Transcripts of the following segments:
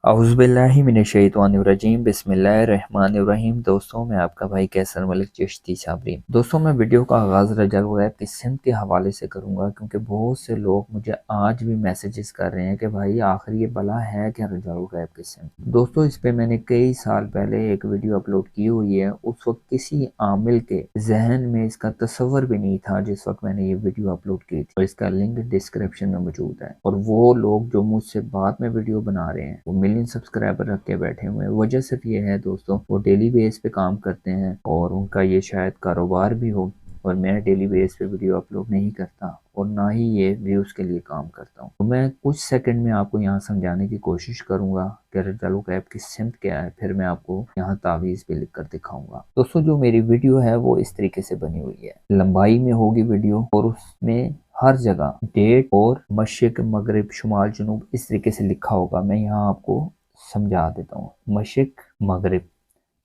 औज़ुबिल्लाहिमिनश्शैतानिर्रजीम बिस्मिल्लाहिर्रहमानिर्रहीम। दोस्तों, मैं आपका भाई कैसर मलिक चिश्ती साबरी। दोस्तों, मैं वीडियो का आगाज़ रजल गैब की सिमत के हवाले से करूँगा, क्योंकि बहुत से लोग मुझे आज भी मैसेजेस कर रहे हैं कि भाई आखिर ये भला है क्या रजल गैब की सिमत। दोस्तों, इस पे मैंने कई साल पहले एक वीडियो अपलोड की हुई है। उस वक्त किसी आमिल के जहन में इसका तस्वर भी नहीं था जिस वक्त मैंने ये वीडियो अपलोड की थी, और इसका लिंक डिस्क्रिप्शन में मौजूद है। और वो लोग जो मुझसे बाद में वीडियो बना रहे हैं वो मिलियन सब्सक्राइबर रख के बैठे हुए हैं। वजह सिर्फ ये है दोस्तों, वो डेली बेस पे काम करते हैं और उनका ये शायद कारोबार भी हो, और मैं डेली बेस पे वीडियो अपलोड नहीं करता और ना ही ये व्यूज़ के लिए काम करता हूँ। तो मैं कुछ सेकंड में आपको यहाँ समझाने की कोशिश करूँगा कि रजल गैब की सिमत क्या है, फिर मैं आपको यहाँ तावीज़ भी लिख कर दिखाऊंगा। दोस्तों, जो मेरी वीडियो है वो इस तरीके से बनी हुई है, लंबाई में होगी वीडियो, और उसमें हर जगह डेट और मशरिक मगरिब शुमाल जनूब इस तरीके से लिखा होगा। मैं यहाँ आपको समझा देता हूँ। मशरिक मगरिब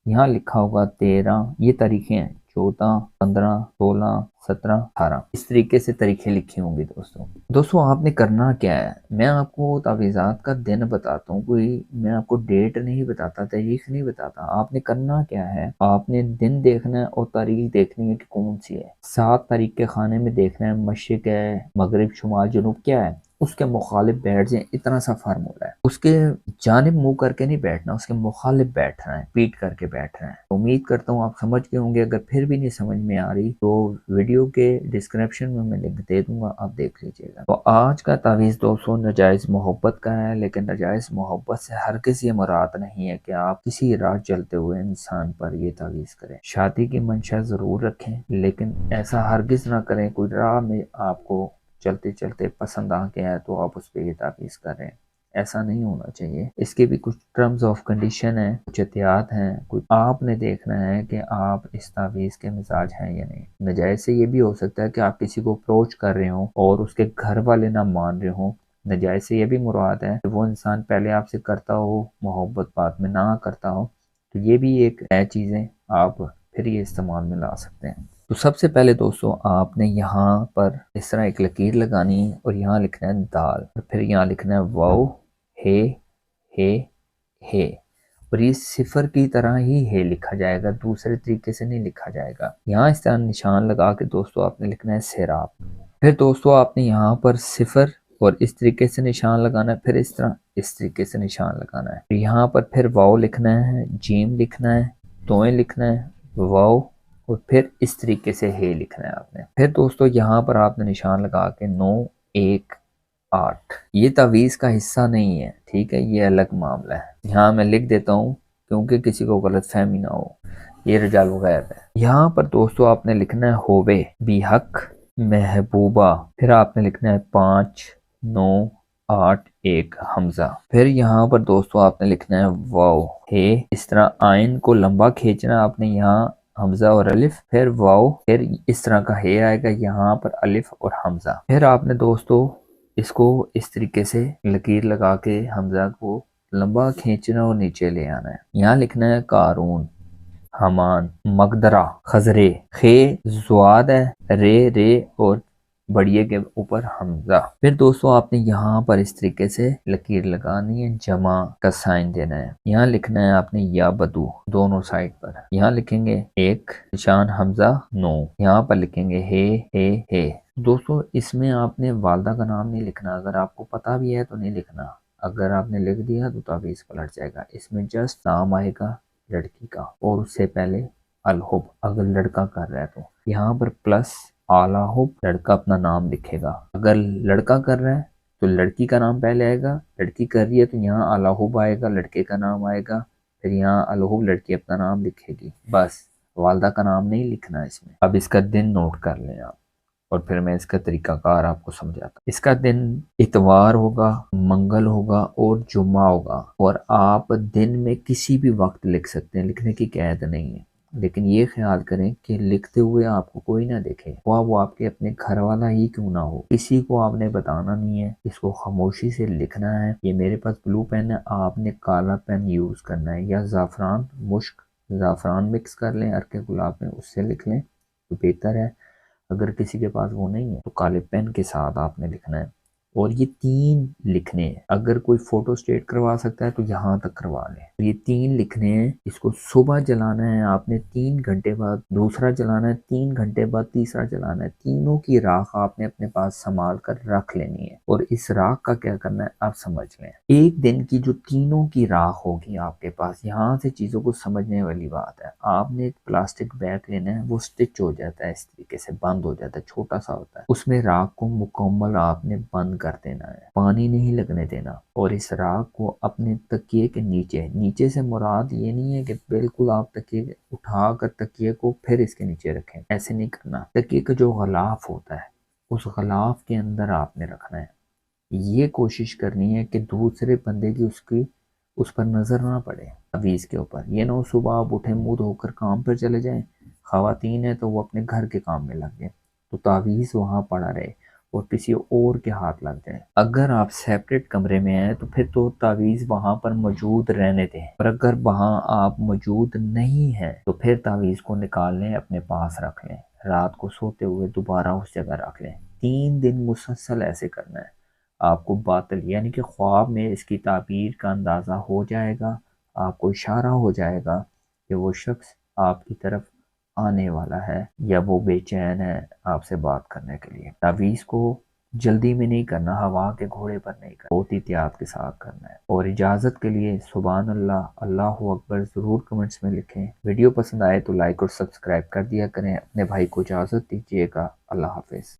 यहाँ लिखा होगा 13, ये तारीखें हैं 14, 15, 16, 17, 18, इस तरीके से तारीखें लिखी होंगी। दोस्तों आपने करना क्या है, मैं आपको तावीज़ात का दिन बताता हूँ, कोई मैं आपको डेट नहीं बताता, तारीख नहीं बताता। आपने करना क्या है, आपने दिन देखना है और तारीख देखनी है कि कौन सी है। 7 तारीख के खाने में देखना है मशरिक है, मगरिब, शुमाल, जनूब क्या है, उसके मुखालिफ बैठ जाए। इतना सा फार्मूला है। उसके जानिब मुंह करके नहीं बैठना, उसके मुखालिफ बैठना है, पीट करके बैठना है। तो उम्मीद करता हूँ आप समझ गए होंगे। अगर फिर भी नहीं समझ में आ रही तो वीडियो के डिस्क्रिप्शन में मैं लिंक दे दूंगा, आप देख लीजिएगा। तो आज का तावीज़ दोस्तों नाजायज़ मोहब्बत का है, लेकिन नाजायज़ मोहब्बत से हरगिज़ ये मुराद नहीं है कि आप किसी राह चलते हुए इंसान पर ये तावीज़ करें। शादी की मंशा ज़रूर रखें, लेकिन ऐसा हरगिज़ ना करें कोई राह में आपको चलते चलते पसंद आ गया है तो आप उस पर ये तावीज़ करें। ऐसा नहीं होना चाहिए। इसके भी कुछ टर्म्स ऑफ कंडीशन है, कुछ एहतियात हैं, कुछ आपने देखना है कि आप इस तावीज़ के मिजाज हैं या नहीं। नजायज़ से ये भी हो सकता है कि आप किसी को अप्रोच कर रहे हो और उसके घर वाले ना मान रहे हो। नजायज़ से ये भी मुराद है कि वो इंसान पहले आपसे करता हो मोहब्बत, बाद में ना करता हो। तो ये भी एक है चीज़ें आप फिर ये इस्तेमाल में ला सकते हैं। तो सबसे पहले दोस्तों आपने यहाँ पर इस तरह एक लकीर लगानी है और यहाँ लिखना है दाल, और फिर यहाँ लिखना है वाओ हे हे हे, और ये सिफर की तरह ही हे लिखा जाएगा, दूसरे तरीके से नहीं लिखा जाएगा। यहाँ इस तरह निशान लगा के दोस्तों आपने लिखना है सेराब। फिर दोस्तों आपने यहाँ पर सिफर और इस तरीके से निशान लगाना है, फिर इस तरह इस तरीके से निशान लगाना है। यहाँ पर फिर वाओ लिखना है, जीम लिखना है, तोए लिखना है, वाओ, और फिर इस तरीके से हे लिखना है आपने। फिर दोस्तों यहाँ पर आपने निशान लगा के 9 1 8, ये तावीज़ का हिस्सा नहीं है, ठीक है, ये अलग मामला है। यहाँ मैं लिख देता हूँ क्योंकि किसी को गलत फहमी ना हो। ये रजाल गैब है। यहाँ पर दोस्तों आपने लिखना है होबे बी हक महबूबा, फिर आपने लिखना है 5 9 8 1 हमजा। फिर यहाँ पर दोस्तों आपने लिखना है वाओ हे, इस तरह आइन को लंबा खींचना आपने, यहाँ हमजा और अलिफ, फिर वाओ, फिर इस तरह का हे आएगा, यहाँ पर अलिफ और हमजा। फिर आपने दोस्तों इसको इस तरीके से लकीर लगा के हमजा को लंबा खींचना और नीचे ले आना है। यहाँ लिखना है कारून, हमान, मकदरा, खजरे, खे जुआद है, रे रे और बढ़िए के ऊपर हमजा। फिर दोस्तों आपने यहाँ पर इस तरीके से लकीर लगानी है, जमा का साइन देना है। यहाँ लिखना है आपने या बदू दोनों साइड पर। यहाँ लिखेंगे एक निशान हमजा 9, यहाँ पर लिखेंगे हे। दोस्तों इसमें आपने वालदा का नाम नहीं लिखना, अगर आपको पता भी है तो नहीं लिखना। अगर आपने लिख दिया तो तावीज़ पलट जाएगा। इसमें जस्ट नाम आएगा लड़की का और उससे पहले अलहुब, अगर लड़का कर रहा है तो यहाँ पर प्लस आलाहुब, लड़का अपना नाम लिखेगा। अगर लड़का कर रहा है तो लड़की का नाम पहले आएगा, लड़की कर रही है तो यहाँ आलाहुब आएगा, लड़के का नाम आएगा, फिर यहाँ अलहुब, लड़की अपना नाम लिखेगी। बस वालदा का नाम नहीं लिखना इसमें। अब इसका दिन नोट कर लें आप, और फिर मैं इसका तरीकाकार आपको समझाता। इसका दिन इतवार होगा, मंगल होगा और जुम्मा होगा, और आप दिन में किसी भी वक्त लिख सकते हैं, लिखने की कैद नहीं है। लेकिन ये ख्याल करें कि लिखते हुए आपको कोई ना देखे, वो आपके अपने घर वाला ही क्यों ना हो। किसी को आपने बताना नहीं है, इसको खामोशी से लिखना है। ये मेरे पास ब्लू पेन है, आपने काला पेन यूज करना है, या ज़ाफ़रान मुश्क ज़ाफ़रान मिक्स कर लें अर्के गुलाब में, उससे लिख लें तो बेहतर है। अगर किसी के पास वो नहीं है तो काले पेन के साथ आपने लिखना है। اور یہ 3 لکھنے ہیں، اگر کوئی فوٹو اسٹیٹ کروا سکتا ہے تو یہاں تک کروا لیں۔ یہ 3 لکھنے ہیں، اس کو صبح جلانا ہے آپ نے 3 گھنٹے بعد، دوسرا جلانا ہے 3 گھنٹے بعد، تیسرا جلانا ہے۔ تینوں کی راکھ آپ نے اپنے پاس سنبھال کر رکھ لینی ہے، اور اس راکھ کا کیا کرنا ہے آپ سمجھ لیں۔ ایک دن کی جو تینوں کی راکھ ہوگی آپ کے پاس، یہاں سے چیزوں کو سمجھنے والی بات ہے۔ آپ نے ایک پلاسٹک بیگ لینا ہے، وہ سٹچ ہو جاتا ہے، اس طریقے سے بند ہو جاتا ہے، چھوٹا سا ہوتا ہے۔ اس میں راکھ کو مکمل آپ نے بند کر دینا ہے، پانی نہیں لگنے دینا، اور اس راکھ کو اپنے تکیے کے نیچے سے مراد یہ نہیں ہے کہ بالکل آپ تکیے اٹھا کر تکیے کو پھر اس کے نیچے رکھیں، ایسے نہیں کرنا۔ تکیے کا جو غلاف ہوتا ہے اس غلاف کے اندر آپ نے رکھنا ہے۔ یہ کوشش کرنی ہے کہ دوسرے بندے کی اس پر نظر نہ پڑے تعویذ کے اوپر۔ یہ نہ ہو صبح آپ اٹھیں منہ دھو کر کام پر چلے جائیں، خواتین ہیں تو وہ اپنے گھر کے کام میں لگ جائیں، تو تعویذ وہاں پڑا رہے اور کسی اور کے ہاتھ لگ جائے۔ اگر آپ سیپریٹ کمرے میں ہیں تو پھر تو تعویذ وہاں پر موجود رہنے دیں، اور اگر وہاں آپ موجود نہیں ہیں تو پھر تعویذ کو نکال لیں، اپنے پاس رکھ لیں، رات کو سوتے ہوئے دوبارہ اس جگہ رکھ لیں۔ 3 دن مسلسل ایسے کرنا ہے۔ آپ کو باطل یعنی کہ خواب میں اس کی تعبیر کا اندازہ ہو جائے گا، آپ کو اشارہ ہو جائے گا کہ وہ شخص آپ کی طرف آنے والا ہے یا وہ بے چین ہے آپ سے بات کرنے کے لیے۔ تعویذ کو جلدی میں نہیں کرنا، ہوا کے گھوڑے پر نہیں کرنا، بہت احتیاط کے ساتھ کرنا ہے۔ اور اجازت کے لیے سبحان اللہ، اللہ اکبر ضرور کمنٹس میں لکھیں۔ ویڈیو پسند آئے تو لائک اور سبسکرائب کر دیا کریں۔ اپنے بھائی کو اجازت دیجیے گا۔ اللہ حافظ۔